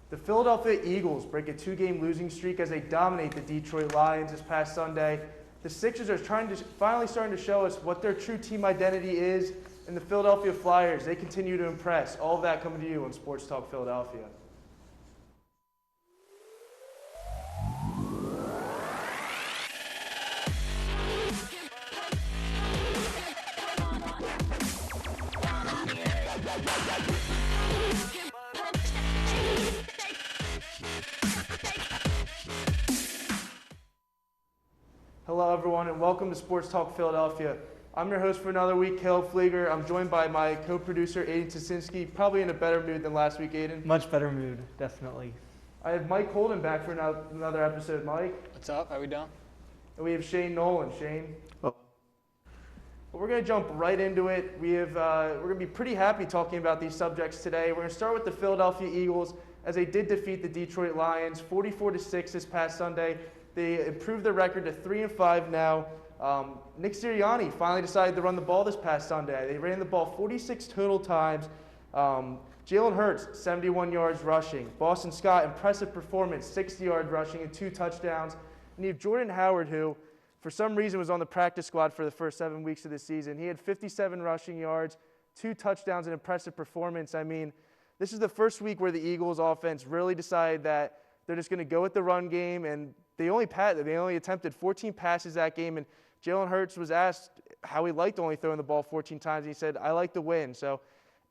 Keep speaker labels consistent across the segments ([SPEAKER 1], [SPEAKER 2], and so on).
[SPEAKER 1] The Philadelphia Eagles break a 2-game losing streak as they dominate the Detroit Lions this past Sunday. The Sixers are finally starting to show us what their true team identity is, and the Philadelphia Flyers, they continue to impress. All of that coming to you on Sports Talk Philadelphia. Hello, everyone, and welcome to Sports Talk Philadelphia. I'm your host for another week, Caleb Flieger. I'm joined by my co-producer, Aiden Tasinski, probably in a better mood than last week, Aiden.
[SPEAKER 2] Much better mood, definitely.
[SPEAKER 1] I have Mike Holden back for another episode. Mike.
[SPEAKER 3] What's up? How we doing?
[SPEAKER 1] And we have Shane Nolan. Shane.
[SPEAKER 2] Oh.
[SPEAKER 1] We're going to jump right into it. We're going to be pretty happy talking about these subjects today. We're going to start with the Philadelphia Eagles as they did defeat the Detroit Lions 44-6 this past Sunday. They improved their record to 3-5 now. Nick Sirianni finally decided to run the ball this past Sunday. They ran the ball 46 total times. Jalen Hurts, 71 yards rushing. Boston Scott, impressive performance, 60 yards rushing and 2 touchdowns. And you have Jordan Howard, who for some reason was on the practice squad for the first 7 weeks of the season. He had 57 rushing yards, 2 touchdowns, and impressive performance. I mean, this is the first week where the Eagles offense really decided that they're just going to go with the run game, and they only attempted 14 passes that game, and Jalen Hurts was asked how he liked only throwing the ball 14 times, and he said, "I like to win." So,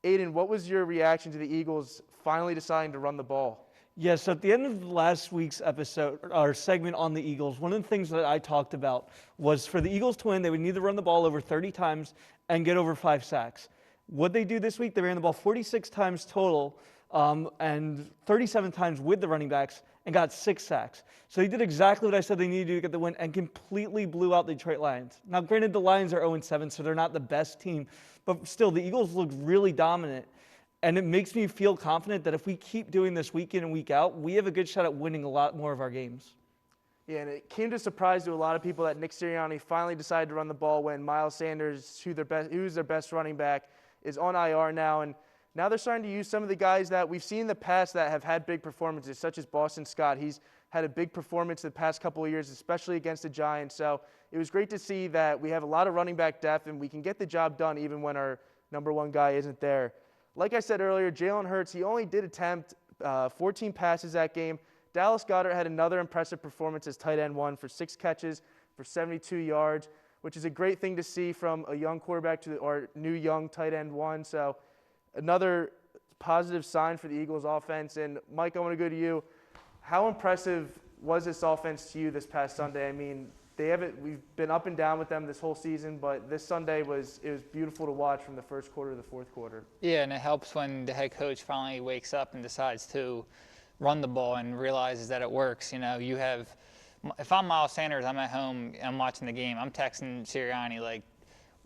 [SPEAKER 1] Aiden, what was your reaction to the Eagles finally deciding to run the ball?
[SPEAKER 2] Yes, so at the end of last week's episode, our segment on the Eagles, one of the things that I talked about was for the Eagles to win, they would need to run the ball over 30 times and get over 5 sacks. What they do this week, they ran the ball 46 times total and 37 times with the running backs and got 6 sacks. So they did exactly what I said they needed to do to get the win and completely blew out the Detroit Lions. Now, granted, the Lions are 0-7, so they're not the best team, but still, the Eagles look really dominant. And it makes me feel confident that if we keep doing this week in and week out, we have a good shot at winning a lot more of our games.
[SPEAKER 1] Yeah, and it came to surprise to a lot of people that Nick Sirianni finally decided to run the ball when Miles Sanders, who's their best running back, is on IR now. And now they're starting to use some of the guys that we've seen in the past that have had big performances, such as Boston Scott. He's had a big performance the past couple of years, especially against the Giants. So it was great to see that we have a lot of running back depth and we can get the job done even when our number one guy isn't there. Like I said earlier, Jalen Hurts, he only did attempt 14 passes that game. Dallas Goedert had another impressive performance as tight end 1 for 6 catches for 72 yards, which is a great thing to see from a young quarterback to our new young tight end 1. So another positive sign for the Eagles offense. And Mike, I want to go to you. How impressive was this offense to you this past Sunday? I mean, we've been up and down with them this whole season, but this Sunday was beautiful to watch from the first quarter to the fourth quarter.
[SPEAKER 3] Yeah, and it helps when the head coach finally wakes up and decides to run the ball and realizes that it works. You know, if I'm Miles Sanders, I'm at home, I'm watching the game, I'm texting Sirianni like,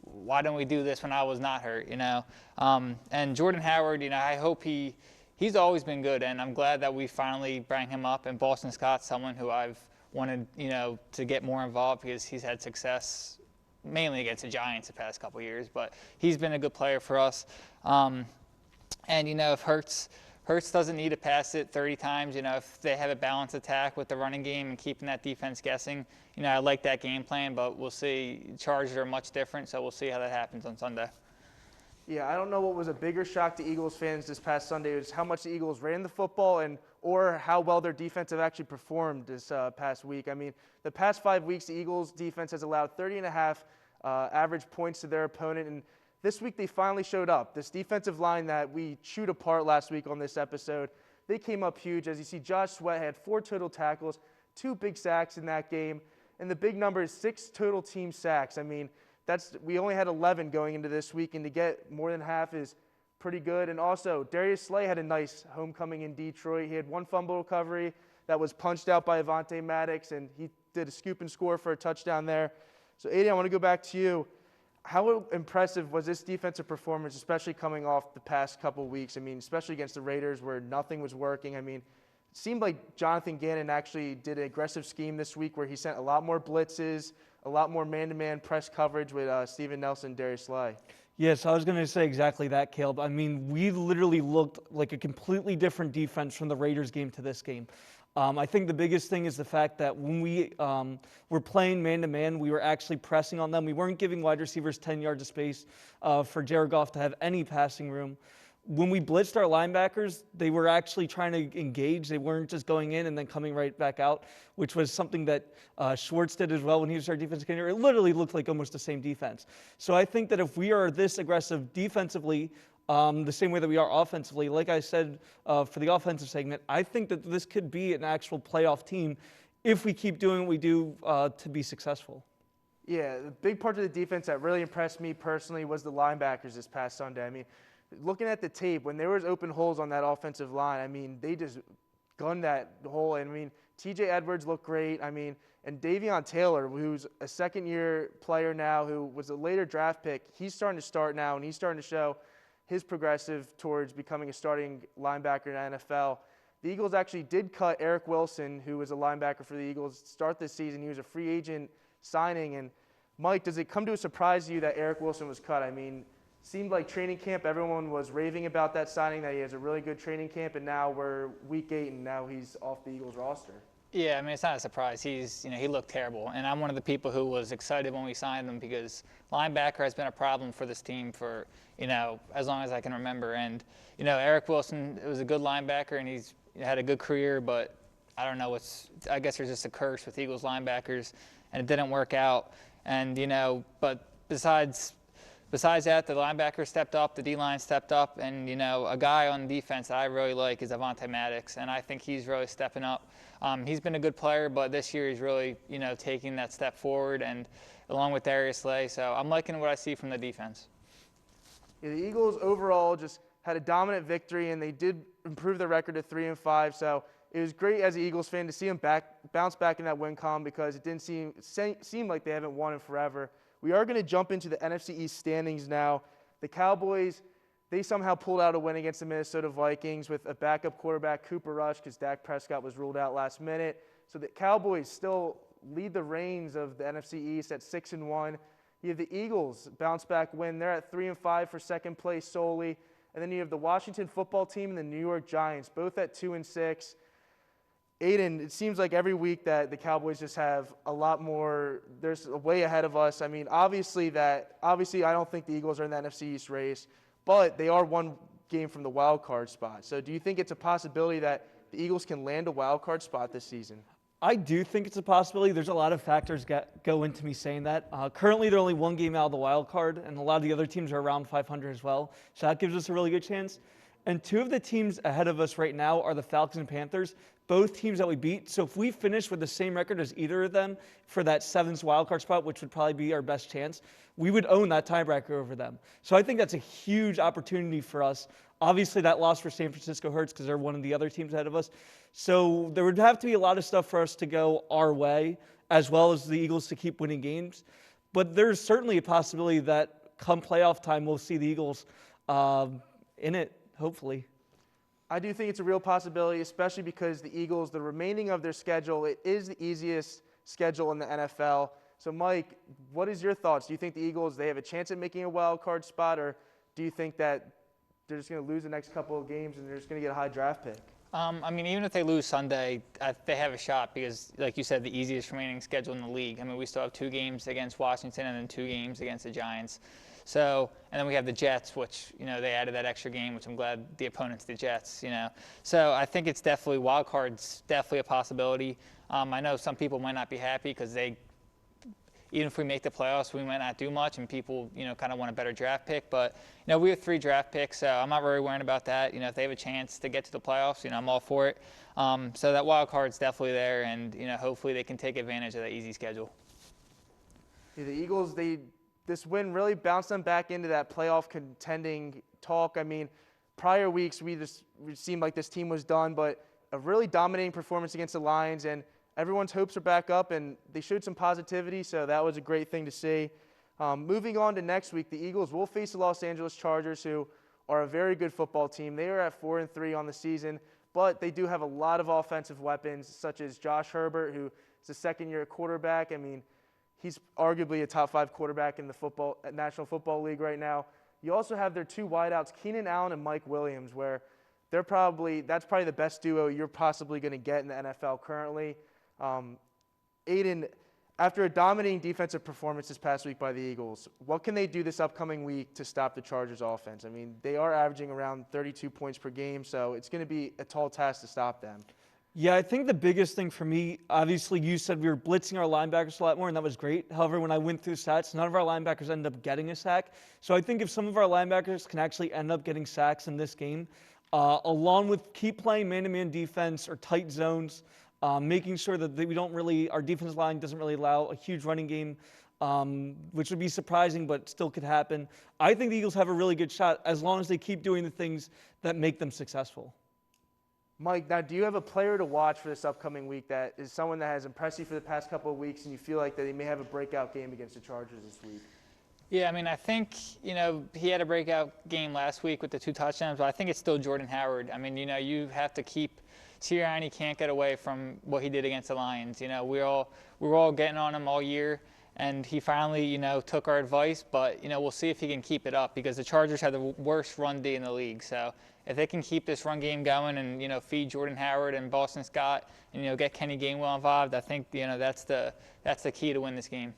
[SPEAKER 3] why don't we do this when I was not hurt, you know? And Jordan Howard, you know, I hope he's always been good, and I'm glad that we finally bring him up. And Boston Scott's someone who I've wanted, you know, to get more involved because he's had success mainly against the Giants the past couple of years, but he's been a good player for us. And, you know, if Hurts doesn't need to pass it 30 times, you know, if they have a balanced attack with the running game and keeping that defense guessing, you know, I like that game plan, but we'll see. Chargers are much different, so we'll see how that happens on Sunday.
[SPEAKER 1] Yeah, I don't know what was a bigger shock to Eagles fans this past Sunday was how much the Eagles ran the football or how well their defense have actually performed this past week. I mean, the past 5 weeks, the Eagles defense has allowed 30.5 average points to their opponent, and this week they finally showed up. This defensive line that we chewed apart last week on this episode, they came up huge. As you see, Josh Sweat had 4 total tackles, 2 big sacks in that game, and the big number is 6 total team sacks. I mean, we only had 11 going into this week, and to get more than half is pretty good. And also, Darius Slay had a nice homecoming in Detroit. He had 1 fumble recovery that was punched out by Avonte Maddox, and he did a scoop and score for a touchdown there. So, Aiden, I want to go back to you. How impressive was this defensive performance, especially coming off the past couple weeks? I mean, especially against the Raiders where nothing was working. I mean, it seemed like Jonathan Gannon actually did an aggressive scheme this week where he sent a lot more blitzes, a lot more man-to-man press coverage with Steven Nelson and Darius Slay.
[SPEAKER 2] Yes, I was going to say exactly that, Caleb. I mean, we literally looked like a completely different defense from the Raiders game to this game. I think the biggest thing is the fact that when we were playing man-to-man, we were actually pressing on them. We weren't giving wide receivers 10 yards of space for Jared Goff to have any passing room. When we blitzed our linebackers, they were actually trying to engage. They weren't just going in and then coming right back out, which was something that Schwartz did as well when he was our defensive coordinator. It literally looked like almost the same defense. So I think that if we are this aggressive defensively, the same way that we are offensively, like I said for the offensive segment, I think that this could be an actual playoff team if we keep doing what we do to be successful.
[SPEAKER 1] Yeah, the big part of the defense that really impressed me personally was the linebackers this past Sunday. I mean, looking at the tape, when there was open holes on that offensive line, I mean, they just gunned that hole. And I mean, T.J. Edwards looked great. I mean, and Davion Taylor, who's a second-year player now, who was a later draft pick, he's starting to start now, and he's starting to show his progressive towards becoming a starting linebacker in the NFL. The Eagles actually did cut Eric Wilson, who was a linebacker for the Eagles, to start this season. He was a free agent signing. And Mike, does it come to a surprise to you that Eric Wilson was cut? I mean, seemed like training camp, everyone was raving about that signing, that he has a really good training camp, and now we're week 8 and now he's off the Eagles roster.
[SPEAKER 3] Yeah, I mean, it's not a surprise. He looked terrible. And I'm one of the people who was excited when we signed him because linebacker has been a problem for this team for, as long as I can remember. And, Eric Wilson was a good linebacker and he's had a good career, but I don't know I guess there's just a curse with Eagles linebackers and it didn't work out. And, but besides that, the linebacker stepped up, the D-line stepped up, and, a guy on defense that I really like is Avonte Maddox, and I think he's really stepping up. He's been a good player, but this year he's really, taking that step forward, and along with Darius Slay, so I'm liking what I see from the defense.
[SPEAKER 1] Yeah, the Eagles overall just had a dominant victory, and they did improve their record to 3-5, so it was great as an Eagles fan to see them bounce back in that win column because it didn't seem like they haven't won in forever. We are going to jump into the NFC East standings now. The Cowboys, they somehow pulled out a win against the Minnesota Vikings with a backup quarterback, Cooper Rush, because Dak Prescott was ruled out last minute. So the Cowboys still lead the reins of the NFC East at 6-1. You have the Eagles bounce back win. They're at 3-5 for second place solely. And then you have the Washington football team and the New York Giants, both at 2-6. Aiden, it seems like every week that the Cowboys just have a lot more, there's a way ahead of us. I mean, obviously I don't think the Eagles are in the NFC East race, but they are one game from the wild card spot. So do you think it's a possibility that the Eagles can land a wild card spot this season?
[SPEAKER 2] I do think it's a possibility. There's a lot of factors go into me saying that. Currently, they're only one game out of the wild card, and a lot of the other teams are around 500 as well. So that gives us a really good chance. And two of the teams ahead of us right now are the Falcons and Panthers, both teams that we beat. So if we finish with the same record as either of them for that 7th wildcard spot, which would probably be our best chance, we would own that tiebreaker over them. So I think that's a huge opportunity for us. Obviously, that loss for San Francisco hurts because they're one of the other teams ahead of us. So there would have to be a lot of stuff for us to go our way, as well as the Eagles to keep winning games. But there's certainly a possibility that come playoff time, we'll see the Eagles in it. Hopefully.
[SPEAKER 1] I do think it's a real possibility, especially because the Eagles, the remaining of their schedule, it is the easiest schedule in the NFL. So, Mike, what is your thoughts? Do you think the Eagles, they have a chance at making a wild card spot, or do you think that they're just going to lose the next couple of games and they're just going to get a high draft pick?
[SPEAKER 3] I mean, even if they lose Sunday, they have a shot because, like you said, the easiest remaining schedule in the league. I mean, we still have 2 games against Washington and then 2 games against the Giants. So, and then we have the Jets, which, they added that extra game, which I'm glad the opponent's the Jets, So I think it's definitely, wild card's definitely a possibility. I know some people might not be happy because even if we make the playoffs, we might not do much and people, kind of want a better draft pick. But, we have 3 draft picks, so I'm not really worried about that. If they have a chance to get to the playoffs, I'm all for it. So that wild card's definitely there and, hopefully they can take advantage of that easy schedule.
[SPEAKER 1] Yeah, the Eagles, this win really bounced them back into that playoff contending talk. I mean, prior weeks we seemed like this team was done, but a really dominating performance against the Lions, and everyone's hopes are back up, and they showed some positivity, so that was a great thing to see. Moving on to next week, the Eagles will face the Los Angeles Chargers, who are a very good football team. They are at 4-3 on the season, but they do have a lot of offensive weapons, such as Josh Herbert, who is a second-year quarterback. I mean, he's arguably a top 5 quarterback in the National Football League right now. You also have their two wideouts, Keenan Allen and Mike Williams, where that's probably the best duo you're possibly going to get in the NFL currently. Aiden, after a dominating defensive performance this past week by the Eagles, what can they do this upcoming week to stop the Chargers offense? I mean, they are averaging around 32 points per game, so it's going to be a tall task to stop them.
[SPEAKER 2] Yeah, I think the biggest thing for me, obviously you said we were blitzing our linebackers a lot more, and that was great. However, when I went through stats, none of our linebackers ended up getting a sack. So I think if some of our linebackers can actually end up getting sacks in this game, along with keep playing man-to-man defense or tight zones, making sure that our defensive line doesn't really allow a huge running game, which would be surprising but still could happen. I think the Eagles have a really good shot as long as they keep doing the things that make them successful.
[SPEAKER 1] Mike, now do you have a player to watch for this upcoming week that is someone that has impressed you for the past couple of weeks and you feel like that he may have a breakout game against the Chargers this week?
[SPEAKER 3] Yeah, I mean, I think, he had a breakout game last week with the 2 touchdowns, but I think it's still Jordan Howard. I mean, you have to keep Sirianni can't get away from what he did against the Lions. We were all getting on him all year, and he finally, took our advice. But we'll see if he can keep it up because the Chargers have the worst run D in the league. So if they can keep this run game going and feed Jordan Howard and Boston Scott and get Kenny Gainwell involved, I think that's the key to win this game.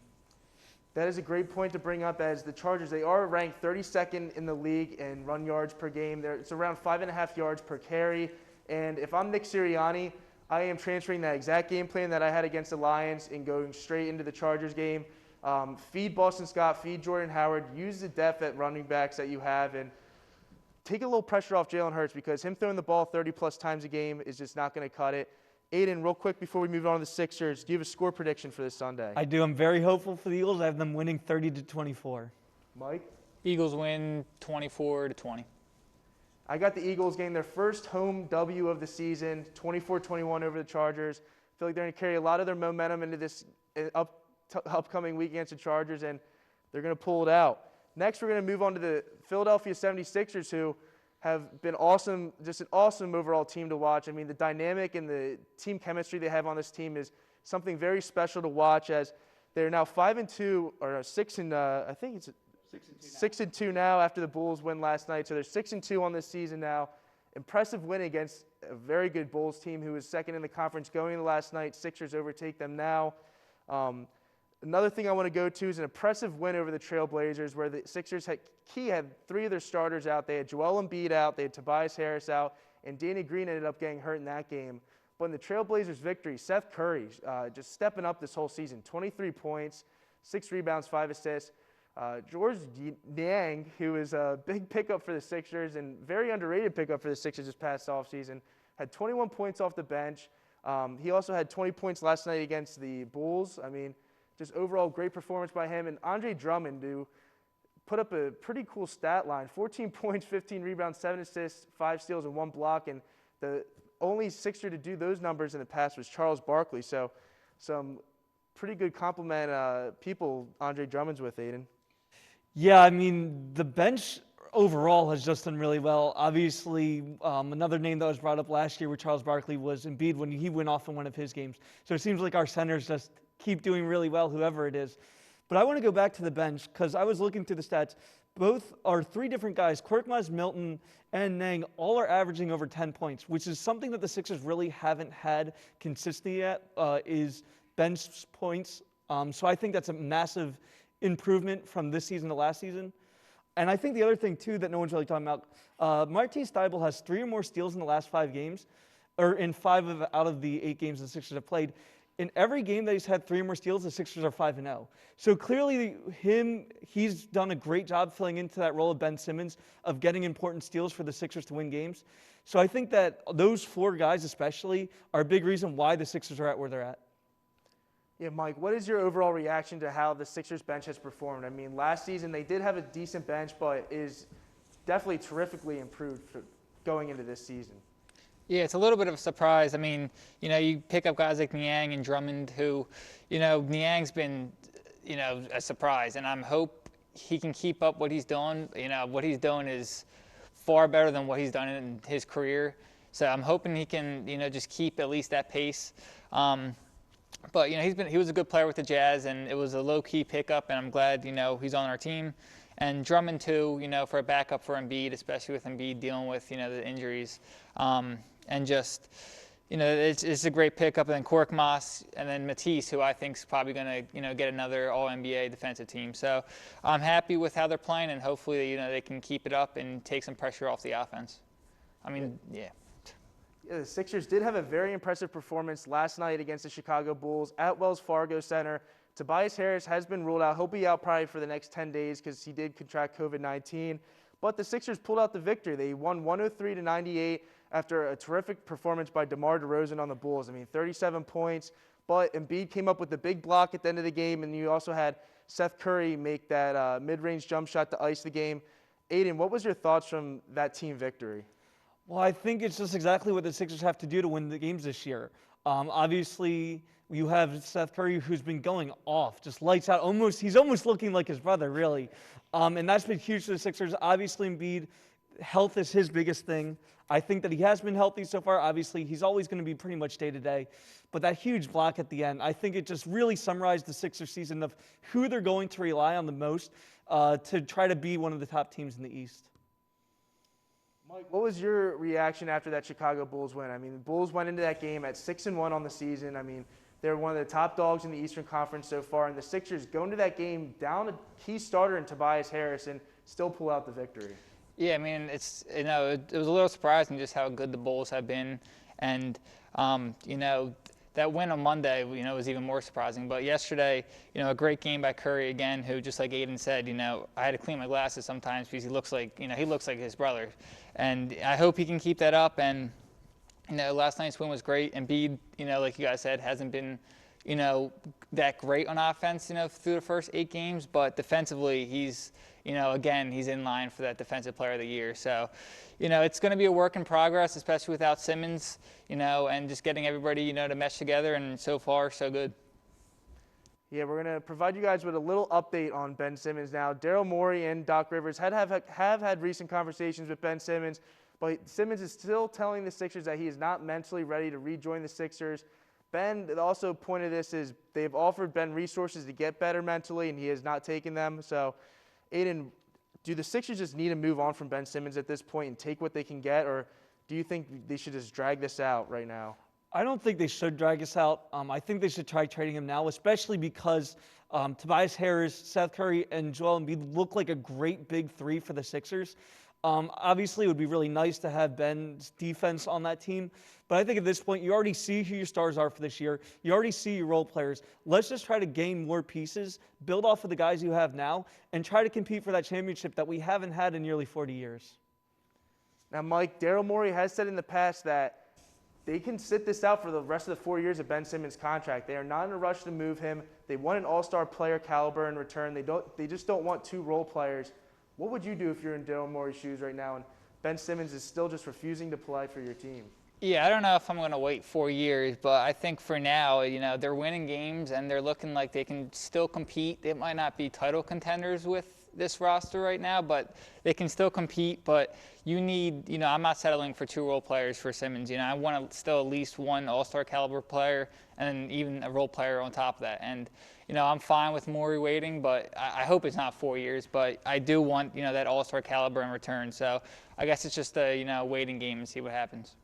[SPEAKER 1] That is a great point to bring up, as the Chargers, they are ranked 32nd in the league in run yards per game. It's around 5.5 yards per carry. And if I'm Nick Sirianni, I am transferring that exact game plan that I had against the Lions and going straight into the Chargers game. Feed Boston Scott, feed Jordan Howard, use the depth at running backs that you have, and take a little pressure off Jalen Hurts because him throwing the ball 30-plus times a game is just not going to cut it. Aiden, real quick before we move on to the Sixers, do you have a score prediction for this Sunday?
[SPEAKER 2] I do. I'm very hopeful for the Eagles. I have them winning 30-24.
[SPEAKER 1] Mike?
[SPEAKER 3] Eagles win 24-20.
[SPEAKER 1] I got the Eagles getting their first home W of the season, 24-21 over the Chargers. I feel like they're going to carry a lot of their momentum into this upcoming week against the Chargers, and they're going to pull it out. Next, we're going to move on to the Philadelphia 76ers, who have been awesome, just an awesome overall team to watch. I mean, the dynamic and the team chemistry they have on this team is something very special to watch, as they're now 5-2 or 6 and I think it's 6-2 now after the Bulls win last night. So they're 6-2 on this season now. Impressive win against a very good Bulls team who was second in the conference going into last night. Sixers overtake them now. Another thing I want to go to is an impressive win over the Trailblazers, where the Sixers had 3 of their starters out. They had Joel Embiid out, they had Tobias Harris out, and Danny Green ended up getting hurt in that game. But in the Trailblazers' victory, Seth Curry just stepping up this whole season, 23 points, 6 rebounds, 5 assists. George Niang, who is a big pickup for the Sixers and very underrated pickup for the Sixers this past offseason, had 21 points off the bench. He also had 20 points last night against the Bulls. I mean, just overall great performance by him. And Andre Drummond, who put up a pretty cool stat line, 14 points, 15 rebounds, 7 assists, 5 steals, and 1 block. And the only Sixer to do those numbers in the past was Charles Barkley. So some pretty good compliment people Andre Drummond's with, Aiden.
[SPEAKER 2] Yeah, I mean, the bench overall has just done really well. Obviously, another name that was brought up last year with Charles Barkley was Embiid when he went off in one of his games. So it seems like our centers just keep doing really well, whoever it is. But I want to go back to the bench because I was looking through the stats. Both are 3 different guys, Korkmaz, Milton, and Niang, all are averaging over 10 points, which is something that the Sixers really haven't had consistently yet, is bench points. So I think that's a massive improvement from this season to last season. And I think the other thing, too, that no one's really talking about, Matisse Thybulle has 3 or more steals in the last 5 games, or in 5 out of the 8 games the Sixers have played. In every game that he's had 3 or more steals, the Sixers are 5-0. So clearly, he's done a great job filling into that role of Ben Simmons of getting important steals for the Sixers to win games. So I think that those 4 guys especially are a big reason why the Sixers are at where they're at.
[SPEAKER 1] Yeah, Mike, what is your overall reaction to how the Sixers bench has performed? I mean, last season they did have a decent bench, but is definitely terrifically improved going into this season.
[SPEAKER 3] Yeah, it's a little bit of a surprise. I mean, you pick up guys like Niang and Drummond who, Niang's been, a surprise. And I hope he can keep up what he's doing. What he's doing is far better than what he's done in his career. So I'm hoping he can, just keep at least that pace. But he was a good player with the Jazz, and it was a low-key pickup, and I'm glad he's on our team. And Drummond too, for a backup for Embiid, especially with Embiid dealing with, the injuries. And just, it's a great pickup. And then Korkmaz and then Matisse, who I think is probably going to, get another All-NBA defensive team. So I'm happy with how they're playing, and hopefully, they can keep it up and take some pressure off the offense. Yeah.
[SPEAKER 1] Yeah, the Sixers did have a very impressive performance last night against the Chicago Bulls at Wells Fargo Center. Tobias Harris has been ruled out. He'll be out probably for the next 10 days because he did contract COVID-19. But the Sixers pulled out the victory. They won 103-98 after a terrific performance by DeMar DeRozan on the Bulls. 37 points. But Embiid came up with the big block at the end of the game, and you also had Seth Curry make that mid-range jump shot to ice the game. Aiden, what was your thoughts from that team victory?
[SPEAKER 2] Well, I think it's just exactly what the Sixers have to do to win the games this year. Obviously, you have Seth Curry, who's been going off, just lights out. He's almost looking like his brother, really. And that's been huge for the Sixers. Obviously, Embiid, health is his biggest thing. I think that he has been healthy so far. Obviously, he's always going to be pretty much day-to-day. But that huge block at the end, I think it just really summarized the Sixers season of who they're going to rely on the most to try to be one of the top teams in the East.
[SPEAKER 1] Mike, what was your reaction after that Chicago Bulls win? The Bulls went into that game at 6-1 on the season. They're one of the top dogs in the Eastern Conference so far, and the Sixers go into that game down a key starter in Tobias Harris and still pull out the victory.
[SPEAKER 3] Yeah, it's it was a little surprising just how good the Bulls have been, and that win on Monday, was even more surprising. But yesterday, a great game by Curry again, who, just like Aiden said, I had to clean my glasses sometimes because he looks like his brother. And I hope he can keep that up. And, last night's win was great. Embiid, like you guys said, hasn't been, that great on offense, through the first 8 games. But defensively, he's, again, he's in line for that Defensive Player of the Year. So, it's going to be a work in progress, especially without Simmons, and just getting everybody, to mesh together. And so far, so good.
[SPEAKER 1] Yeah, we're going to provide you guys with a little update on Ben Simmons now. Daryl Morey and Doc Rivers have had recent conversations with Ben Simmons, but Simmons is still telling the Sixers that he is not mentally ready to rejoin the Sixers. Ben also pointed this is they've offered Ben resources to get better mentally, and he has not taken them. So, Aiden, do the Sixers just need to move on from Ben Simmons at this point and take what they can get, or do you think they should just drag this out right now?
[SPEAKER 2] I don't think they should drag us out. I think they should try trading him now, especially because Tobias Harris, Seth Curry, and Joel Embiid look like a great big three for the Sixers. Obviously, it would be really nice to have Ben's defense on that team. But I think at this point, you already see who your stars are for this year. You already see your role players. Let's just try to gain more pieces, build off of the guys you have now, and try to compete for that championship that we haven't had in nearly 40 years.
[SPEAKER 1] Now, Mike, Daryl Morey has said in the past that they can sit this out for the rest of the 4 years of Ben Simmons' contract. They are not in a rush to move him. They want an all-star player caliber in return. They just don't want 2 role players. What would you do if you're in Daryl Morey's shoes right now and Ben Simmons is still just refusing to play for your team?
[SPEAKER 3] Yeah, I don't know if I'm going to wait 4 years, but I think for now, they're winning games and they're looking like they can still compete. They might not be title contenders with this roster right now, but they can still compete. But you need, I'm not settling for 2 role players for Simmons. I want still at least 1 all-star caliber player and even a role player on top of that. And, I'm fine with Morey waiting, but I hope it's not 4 years. But I do want, that all-star caliber in return. So I guess it's just a, waiting game and see what happens.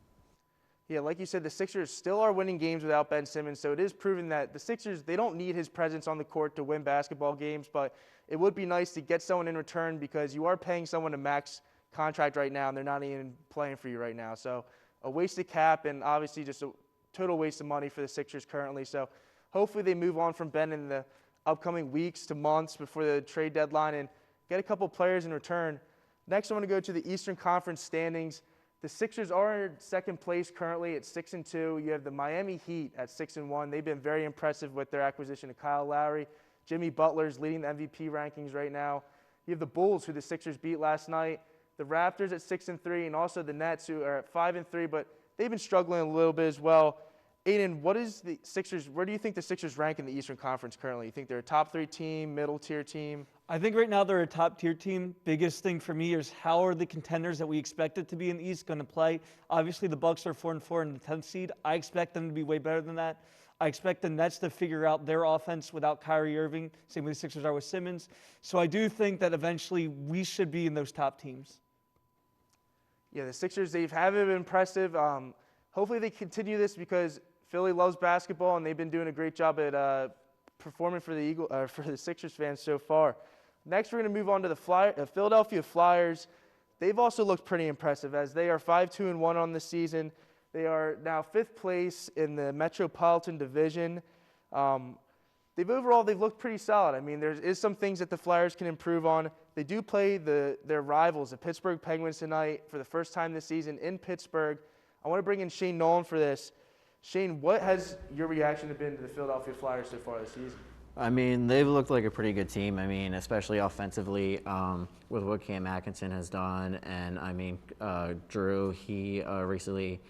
[SPEAKER 1] Yeah, like you said, the Sixers still are winning games without Ben Simmons, so it is proven that the Sixers, they don't need his presence on the court to win basketball games, but it would be nice to get someone in return because you are paying someone a max contract right now, and they're not even playing for you right now. So a wasted cap and obviously just a total waste of money for the Sixers currently. So hopefully they move on from Ben in the upcoming weeks to months before the trade deadline and get a couple players in return. Next, I want to go to the Eastern Conference standings. The Sixers are in second place currently at 6-2. You have the Miami Heat at 6-1. They've been very impressive with their acquisition of Kyle Lowry. Jimmy Butler's leading the MVP rankings right now. You have the Bulls, who the Sixers beat last night. The Raptors at 6-3, and also the Nets, who are at 5-3, but they've been struggling a little bit as well. Aiden, what is the Sixers? Where do you think the Sixers rank in the Eastern Conference currently? You think they're a top 3 team, middle tier team?
[SPEAKER 2] I think right now they're a top-tier team. Biggest thing for me is how are the contenders that we expected to be in the East going to play? Obviously, the Bucks are 4-4 in the 10th seed. I expect them to be way better than that. I expect the Nets to figure out their offense without Kyrie Irving, same way the Sixers are with Simmons. So I do think that eventually we should be in those top teams.
[SPEAKER 1] Yeah, the Sixers, they haven't been impressive. Hopefully they continue this because Philly loves basketball and they've been doing a great job at performing for the Sixers fans so far. Next, we're going to move on to the Philadelphia Flyers. They've also looked pretty impressive as they are 5-2-1 on the season. They are now 5th place in the Metropolitan Division. They've looked pretty solid. I mean, there is some things that the Flyers can improve on. They do play their rivals, the Pittsburgh Penguins, tonight for the first time this season in Pittsburgh. I want to bring in Shane Nolan for this. Shane, what has your reaction been to the Philadelphia Flyers so far this season?
[SPEAKER 4] I mean, they've looked like a pretty good team. I mean, especially offensively with what Cam Atkinson has done. And, I mean, Drew, he recently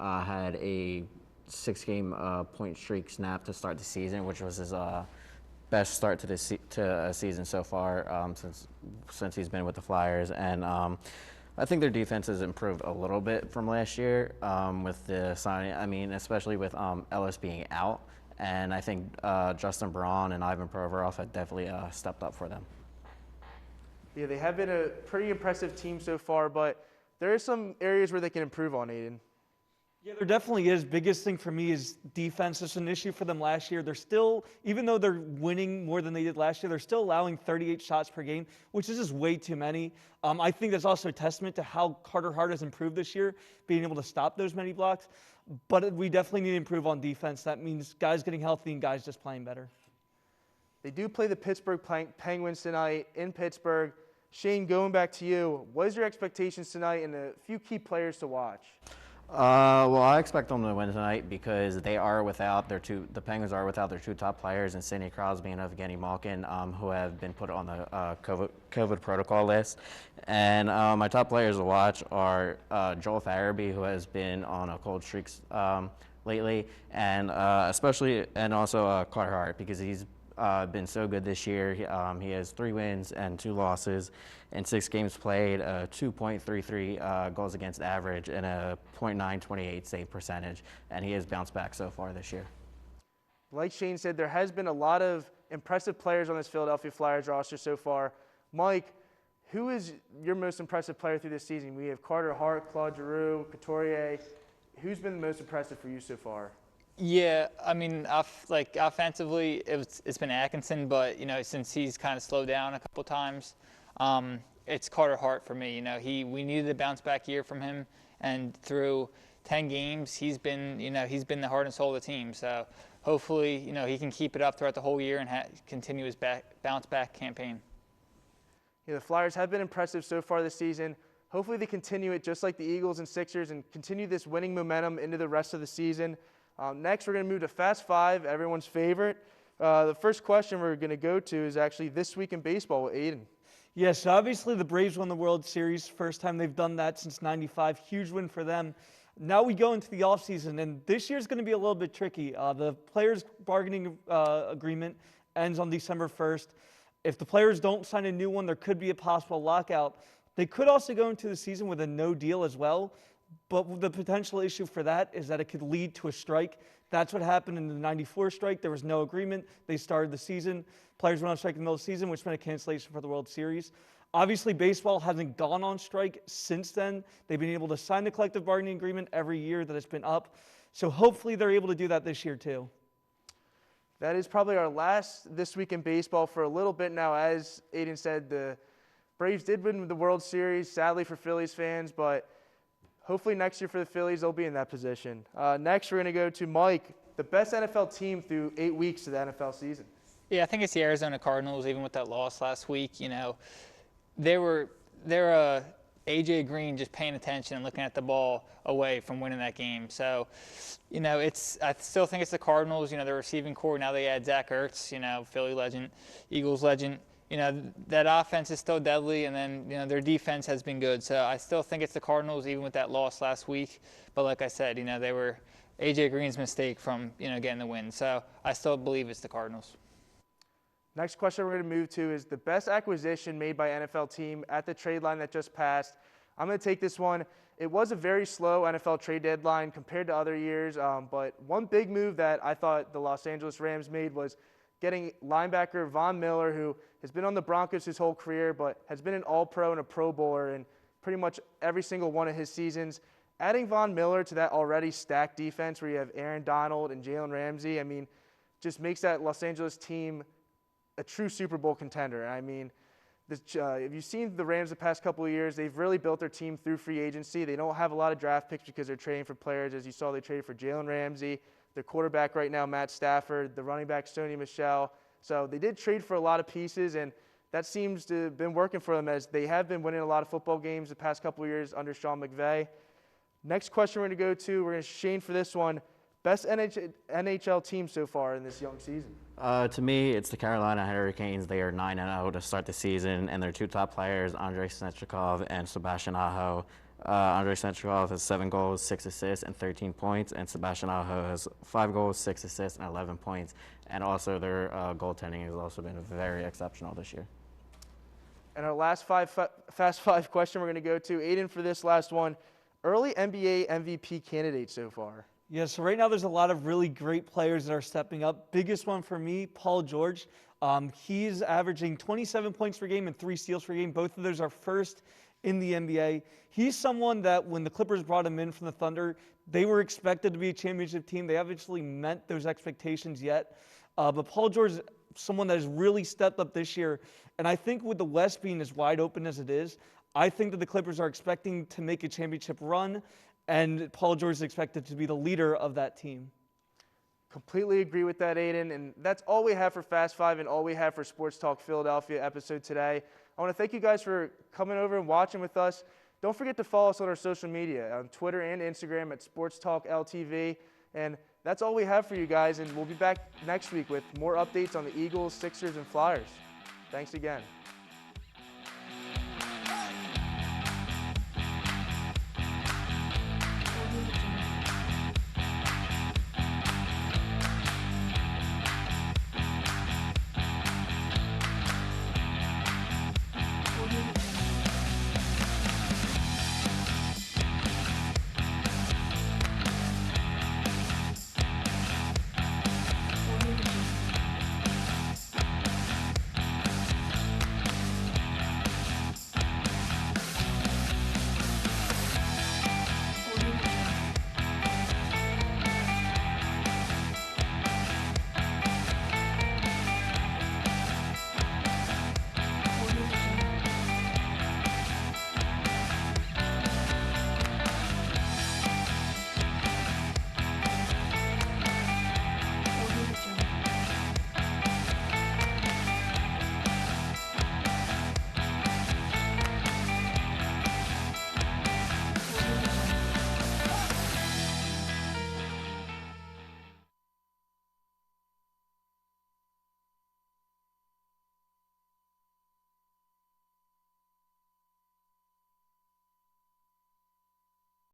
[SPEAKER 4] had a 6-game point streak snap to start the season, which was his best start to a season so far since he's been with the Flyers. And I think their defense has improved a little bit from last year with the signing. I mean, especially with Ellis being out. And I think Justin Braun and Ivan Provorov have definitely stepped up for them.
[SPEAKER 1] Yeah, they have been a pretty impressive team so far, but there are some areas where they can improve on, Aiden.
[SPEAKER 2] Yeah, there definitely is. Biggest thing for me is defense. It's an issue for them last year. They're still, even though they're winning more than they did last year, they're still allowing 38 shots per game, which is just way too many. I think that's also a testament to how Carter Hart has improved this year, being able to stop those many blocks. But we definitely need to improve on defense. That means guys getting healthy and guys just playing better.
[SPEAKER 1] They do play the Pittsburgh Penguins tonight in Pittsburgh. Shane, going back to you, what is your expectations tonight and a few key players to watch?
[SPEAKER 4] Well, I expect them to win tonight because they are without the Penguins are without their 2 top players, and Sidney Crosby and Evgeny Malkin, who have been put on the COVID protocol list. And my top players to watch are Joel Farabee, who has been on a cold streak lately, and also Carter Hart, because he's been so good this year. He has 3 wins and 2 losses in 6 games played, 2.33 goals against average, and a .928 save percentage, and he has bounced back so far this year.
[SPEAKER 1] Like Shane said, there has been a lot of impressive players on this Philadelphia Flyers roster so far. Mike, who is your most impressive player through this season? We have Carter Hart, Claude Giroux, Couturier. Who's been the most impressive for you so far?
[SPEAKER 3] Yeah, I mean, offensively, it's been Atkinson, but since he's kind of slowed down a couple times, it's Carter Hart for me. We needed a bounce back year from him, and through 10 games, he's been the heart and soul of the team. So hopefully, he can keep it up throughout the whole year and continue his bounce back campaign.
[SPEAKER 1] Yeah, the Flyers have been impressive so far this season. Hopefully, they continue it just like the Eagles and Sixers and continue this winning momentum into the rest of the season. Next, we're going to move to Fast Five, everyone's favorite. The first question we're going to go to is actually This Week in Baseball with Aiden.
[SPEAKER 2] Yes, obviously the Braves won the World Series. First time they've done that since '95. Huge win for them. Now we go into the offseason, and this year's going to be a little bit tricky. The players' bargaining agreement ends on December 1st. If the players don't sign a new one, there could be a possible lockout. They could also go into the season with a no deal as well. But the potential issue for that is that it could lead to a strike. That's what happened in the '94 strike. There was no agreement. They started the season. Players went on strike in the middle of the season, which meant a cancellation for the World Series. Obviously, baseball hasn't gone on strike since then. They've been able to sign the collective bargaining agreement every year that it's been up. So hopefully they're able to do that this year too.
[SPEAKER 1] That is probably our last This Week in Baseball for a little bit now. As Aiden said, the Braves did win the World Series, sadly for Phillies fans, but hopefully next year for the Phillies, they'll be in that position. Next, we're going to go to Mike, the best NFL team through 8 weeks of the NFL season.
[SPEAKER 3] Yeah, I think it's the Arizona Cardinals, even with that loss last week. They're A.J. Green just paying attention and looking at the ball away from winning that game. So, I still think it's the Cardinals. Their receiving core, now they add Zach Ertz, Philly legend, Eagles legend. that offense is still deadly, and then, their defense has been good. So I still think it's the Cardinals, even with that loss last week. But like I said, they were A.J. Green's mistake from, getting the win. So I still believe it's the Cardinals.
[SPEAKER 1] Next question we're going to move to is the best acquisition made by NFL team at the trade line that just passed. I'm going to take this one. It was a very slow NFL trade deadline compared to other years, but one big move that I thought the Los Angeles Rams made was getting linebacker Von Miller, who has been on the Broncos his whole career, but has been an All-Pro and a Pro Bowler in pretty much every single one of his seasons. Adding Von Miller to that already stacked defense where you have Aaron Donald and Jalen Ramsey, just makes that Los Angeles team a true Super Bowl contender. If you've seen the Rams the past couple of years, they've really built their team through free agency. They don't have a lot of draft picks because they're trading for players. As you saw, they traded for Jalen Ramsey, their quarterback right now, Matt Stafford, the running back, Stoney Michel. So they did trade for a lot of pieces, and that seems to have been working for them as they have been winning a lot of football games the past couple of years under Sean McVay. Next question we're going to go to, we're going to Shane for this one. Best NHL team so far in this young season?
[SPEAKER 4] To me, it's the Carolina Hurricanes. They are 9-0 to start the season, and their two top players, Andrei Svechnikov and Sebastian Aho. Andrei Svechnikov has 7 goals, 6 assists, and 13 points, and Sebastian Aho has 5 goals, 6 assists, and 11 points. And also their goaltending has also been very exceptional this year.
[SPEAKER 1] And our last Fast Five question we're going to go to, Aiden, for this last one. Early NBA MVP candidates so far?
[SPEAKER 2] Yeah, so right now there's a lot of really great players that are stepping up. Biggest one for me, Paul George. He's averaging 27 points per game and 3 steals per game. Both of those are first in the NBA. He's someone that when the Clippers brought him in from the Thunder, they were expected to be a championship team. They haven't actually met those expectations yet. But Paul George is someone that has really stepped up this year. And I think with the West being as wide open as it is, I think that the Clippers are expecting to make a championship run, and Paul George is expected to be the leader of that team.
[SPEAKER 1] Completely agree with that, Aiden. And that's all we have for Fast Five and all we have for Sports Talk Philadelphia episode today. I want to thank you guys for coming over and watching with us. Don't forget to follow us on our social media, on Twitter and Instagram at Sports Talk LTV. And that's all we have for you guys. And we'll be back next week with more updates on the Eagles, Sixers, and Flyers. Thanks again.